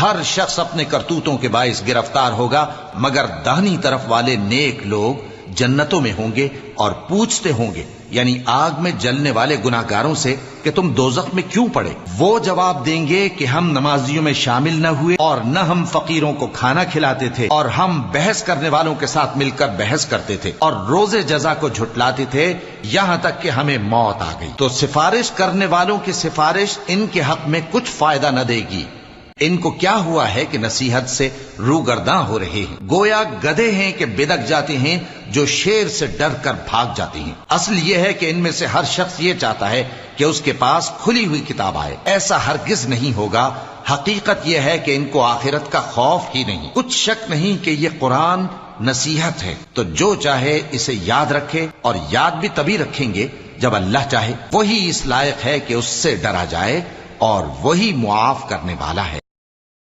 ہر شخص اپنے کرتوتوں کے باعث گرفتار ہوگا، مگر داہنی طرف والے نیک لوگ جنتوں میں ہوں گے اور پوچھتے ہوں گے، یعنی آگ میں جلنے والے گناہگاروں سے، کہ تم دوزخ میں کیوں پڑے؟ وہ جواب دیں گے کہ ہم نمازیوں میں شامل نہ ہوئے، اور نہ ہم فقیروں کو کھانا کھلاتے تھے، اور ہم بحث کرنے والوں کے ساتھ مل کر بحث کرتے تھے، اور روز جزا کو جھٹلاتے تھے، یہاں تک کہ ہمیں موت آ گئی۔ تو سفارش کرنے والوں کی سفارش ان کے حق میں کچھ فائدہ نہ دے گی۔ ان کو کیا ہوا ہے کہ نصیحت سے روگرداں ہو رہے ہیں، گویا گدھے ہیں کہ بدک جاتے ہیں جو شیر سے ڈر کر بھاگ جاتے ہیں۔ اصل یہ ہے کہ ان میں سے ہر شخص یہ چاہتا ہے کہ اس کے پاس کھلی ہوئی کتاب آئے، ایسا ہرگز نہیں ہوگا۔ حقیقت یہ ہے کہ ان کو آخرت کا خوف ہی نہیں۔ کچھ شک نہیں کہ یہ قرآن نصیحت ہے، تو جو چاہے اسے یاد رکھے، اور یاد بھی تبھی رکھیں گے جب اللہ چاہے۔ وہی اس لائق ہے کہ اس سے ڈرا جائے، اور وہی معاف کرنے والا ہے۔